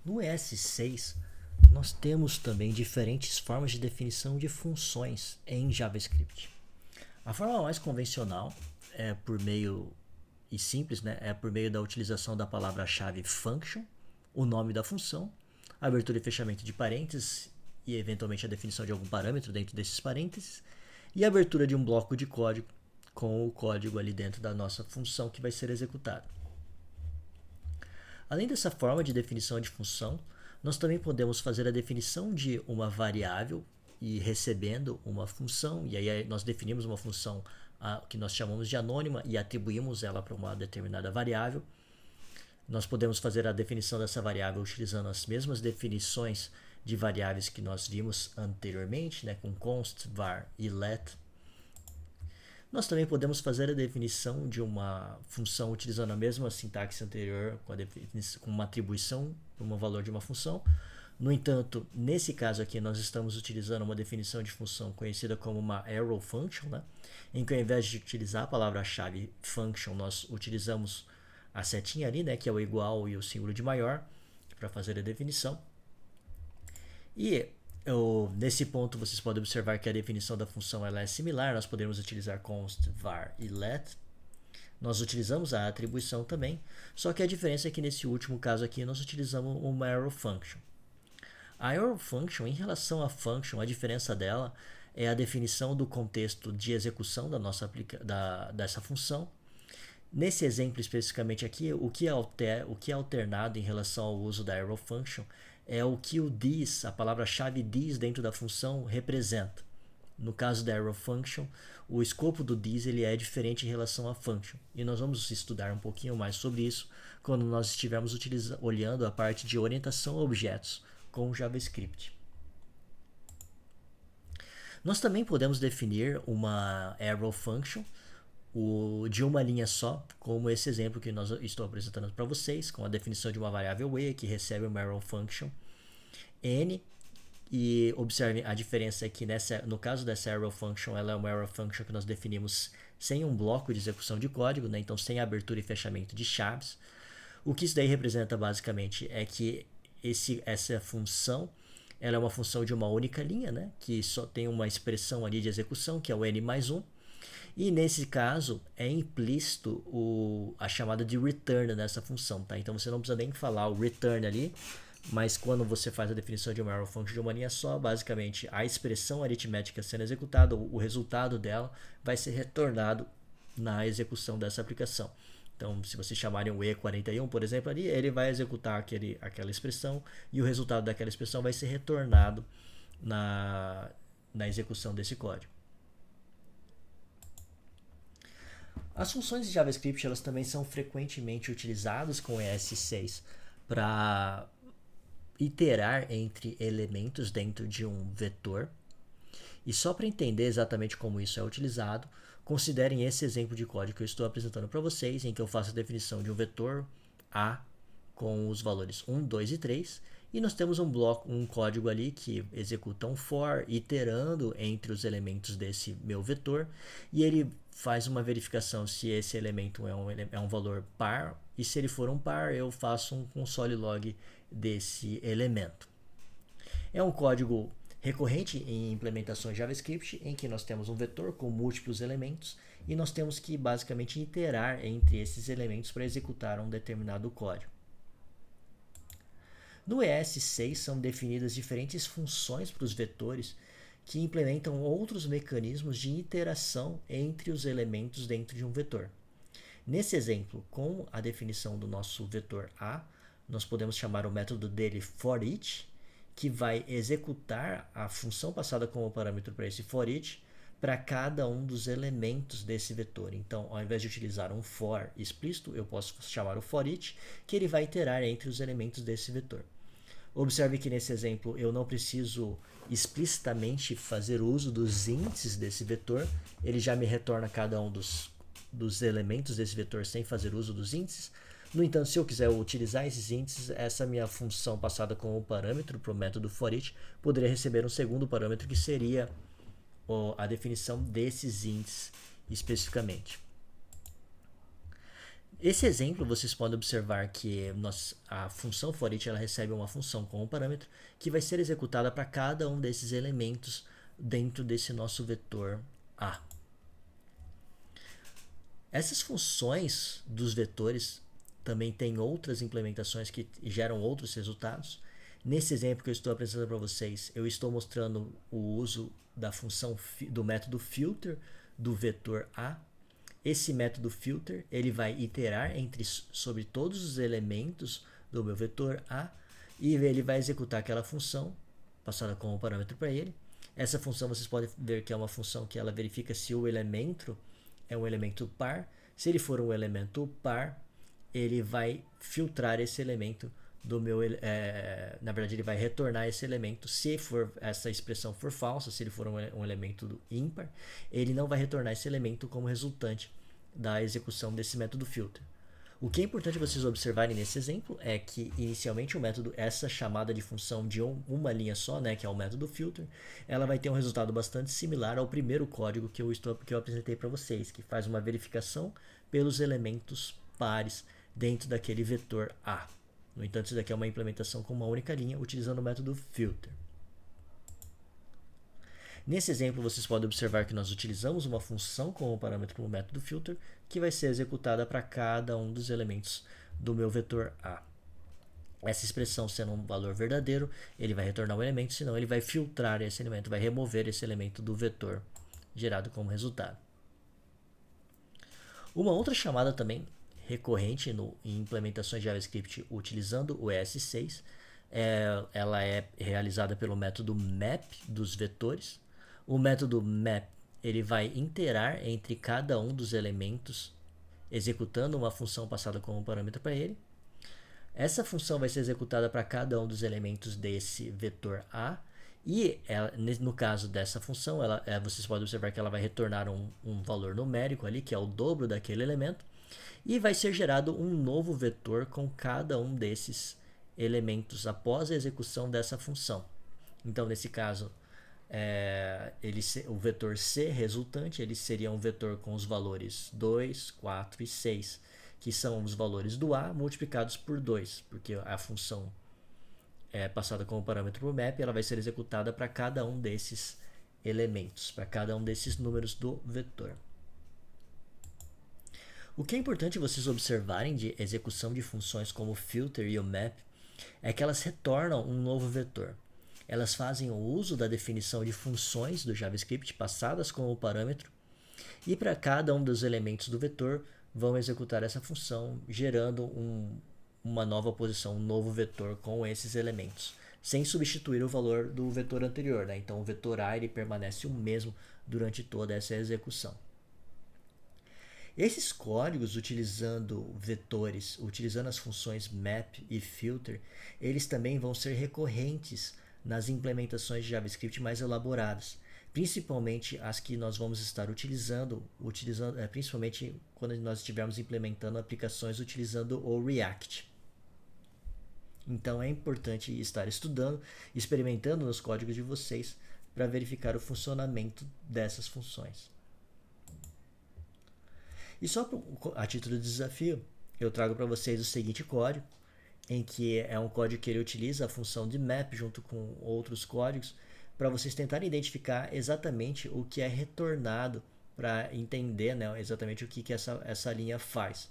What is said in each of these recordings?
No ES6, nós temos também diferentes formas de definição de funções em JavaScript. A forma mais convencional é por meio e simples, né, é por meio da utilização da palavra-chave function, o nome da função, abertura e fechamento de parênteses e eventualmente a definição de algum parâmetro dentro desses parênteses e a abertura de um bloco de código com o código ali dentro da nossa função que vai ser executada. Além dessa forma de definição de função, nós também podemos fazer a definição de uma variável e recebendo uma função, e aí nós definimos uma função que nós chamamos de anônima e atribuímos ela para uma determinada variável. Nós podemos fazer a definição dessa variável utilizando as mesmas definições de variáveis que nós vimos anteriormente, né, com const, var e let. Nós também podemos fazer a definição de uma função utilizando a mesma sintaxe anterior, com uma atribuição para um valor de uma função. No entanto, nesse caso aqui, nós estamos utilizando uma definição de função conhecida como uma arrow function, né? Em que ao invés de utilizar a palavra-chave function, nós utilizamos a setinha ali, né, que é o igual e o símbolo de maior, para fazer a definição. E nesse ponto vocês podem observar que a definição da função ela é similar, nós podemos utilizar const, var e let. Nós utilizamos a atribuição também, só que a diferença é que nesse último caso aqui nós utilizamos uma arrow function. A arrow function, em relação à function, a diferença dela é a definição do contexto de execução da nossa dessa função. Nesse exemplo especificamente aqui, o que é alternado em relação ao uso da arrow function é o que o this, a palavra-chave this dentro da função representa. No caso da arrow function, o escopo do this ele é diferente em relação à function. E nós vamos estudar um pouquinho mais sobre isso quando nós estivermos olhando a parte de orientação a objetos com JavaScript. Nós também podemos definir uma arrow function de uma linha só, como esse exemplo que nós estou apresentando para vocês, com a definição de uma variável e que recebe uma arrow function n. E observe a diferença é que no caso dessa arrow function, ela é uma arrow function que nós definimos sem um bloco de execução de código, né? Então sem abertura e fechamento de chaves. O que isso daí representa basicamente é que essa função ela é uma função de uma única linha, né? Que só tem uma expressão ali de execução, que é o n mais 1. E nesse caso é implícito a chamada de return nessa função, tá? Então você não precisa nem falar o return ali, mas quando você faz a definição de uma arrow function de uma linha só, basicamente a expressão aritmética sendo executada, o resultado dela vai ser retornado na execução dessa aplicação. Então, se vocês chamarem o E41, por exemplo, ali, ele vai executar aquela expressão e o resultado daquela expressão vai ser retornado na execução desse código. As funções de JavaScript elas também são frequentemente utilizadas com ES6 para iterar entre elementos dentro de um vetor. E só para entender exatamente como isso é utilizado, considerem esse exemplo de código que eu estou apresentando para vocês, em que eu faço a definição de um vetor A com os valores 1, 2 e 3, e nós temos um código ali que executa um for, iterando entre os elementos desse meu vetor, e ele faz uma verificação se esse elemento é um valor par, e se ele for um par, eu faço um console log desse elemento. É um código recorrente em implementações JavaScript, em que nós temos um vetor com múltiplos elementos e nós temos que basicamente iterar entre esses elementos para executar um determinado código. No ES6 são definidas diferentes funções para os vetores que implementam outros mecanismos de interação entre os elementos dentro de um vetor. Nesse exemplo, com a definição do nosso vetor A, nós podemos chamar o método dele forEach, que vai executar a função passada como parâmetro para esse forEach para cada um dos elementos desse vetor. Então, ao invés de utilizar um for explícito, eu posso chamar o forEach, que ele vai iterar entre os elementos desse vetor. Observe que nesse exemplo eu não preciso explicitamente fazer uso dos índices desse vetor, ele já me retorna cada um dos elementos desse vetor sem fazer uso dos índices. No entanto, se eu quiser utilizar esses índices, essa minha função passada como parâmetro para o método forEach poderia receber um segundo parâmetro que seria a definição desses índices especificamente. Esse exemplo, vocês podem observar que a função for each ela recebe uma função com um parâmetro que vai ser executada para cada um desses elementos dentro desse nosso vetor A. Essas funções dos vetores também têm outras implementações que geram outros resultados. Nesse exemplo que eu estou apresentando para vocês, eu estou mostrando o uso da função do método filter do vetor A. Esse método filter ele vai iterar sobre todos os elementos do meu vetor A e ele vai executar aquela função passada como parâmetro para ele. Essa função vocês podem ver que é uma função que ela verifica se o elemento é um elemento par. Se ele for um elemento par, ele vai filtrar esse elemento do meu, na verdade ele vai retornar esse elemento. Se for essa expressão for falsa, se ele for um elemento ímpar, ele não vai retornar esse elemento como resultante da execução desse método filter. O que é importante vocês observarem nesse exemplo é que inicialmente o método, essa chamada de função de uma linha só, né, que é o método filter, ela vai ter um resultado bastante similar ao primeiro código que eu apresentei para vocês, que faz uma verificação pelos elementos pares dentro daquele vetor A. No entanto, isso daqui é uma implementação com uma única linha, utilizando o método filter. Nesse exemplo, vocês podem observar que nós utilizamos uma função como parâmetro para o método filter, que vai ser executada para cada um dos elementos do meu vetor A. Essa expressão sendo um valor verdadeiro, ele vai retornar o elemento, senão ele vai filtrar esse elemento, vai remover esse elemento do vetor gerado como resultado. Uma outra chamada também recorrente em implementações de JavaScript utilizando o ES6, ela é realizada pelo método map dos vetores. O método map ele vai iterar entre cada um dos elementos, executando uma função passada como parâmetro para ele. Essa função vai ser executada para cada um dos elementos desse vetor A. E no caso dessa função, vocês podem observar que ela vai retornar um valor numérico ali, que é o dobro daquele elemento. E vai ser gerado um novo vetor com cada um desses elementos após a execução dessa função. Então, nesse caso, o vetor C resultante ele seria um vetor com os valores 2, 4 e 6, que são os valores do A multiplicados por 2, porque a função passada como parâmetro para o map, ela vai ser executada para cada um desses elementos, para cada um desses números do vetor. O que é importante vocês observarem de execução de funções como o filter e o map é que elas retornam um novo vetor. Elas fazem o uso da definição de funções do JavaScript passadas como parâmetro e para cada um dos elementos do vetor vão executar essa função, gerando uma nova posição, um novo vetor com esses elementos, sem substituir o valor do vetor anterior, né? Então o vetor A ele permanece o mesmo durante toda essa execução. Esses códigos utilizando vetores, utilizando as funções map e filter, eles também vão ser recorrentes nas implementações de JavaScript mais elaboradas, principalmente as que nós vamos estar utilizando principalmente quando nós estivermos implementando aplicações utilizando o React. Então é importante estar estudando, experimentando nos códigos de vocês para verificar o funcionamento dessas funções. E só a título de desafio, eu trago para vocês o seguinte código, em que é um código que ele utiliza a função de map junto com outros códigos, para vocês tentarem identificar exatamente o que é retornado, para entender, né, exatamente o que essa linha faz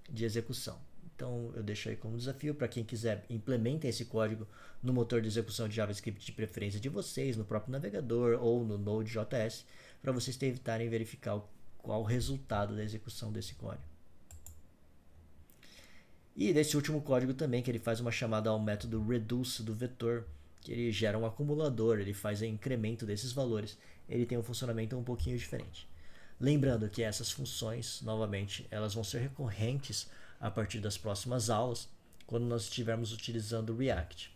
de execução. Então eu deixo aí como desafio para quem quiser, implementem esse código no motor de execução de JavaScript de preferência de vocês, no próprio navegador ou no Node.js, para vocês tentarem verificar qual o resultado da execução desse código. E desse último código também, que ele faz uma chamada ao método reduce do vetor, que ele gera um acumulador, ele faz o incremento desses valores, ele tem um funcionamento um pouquinho diferente. Lembrando que essas funções, novamente, elas vão ser recorrentes a partir das próximas aulas, quando nós estivermos utilizando o React.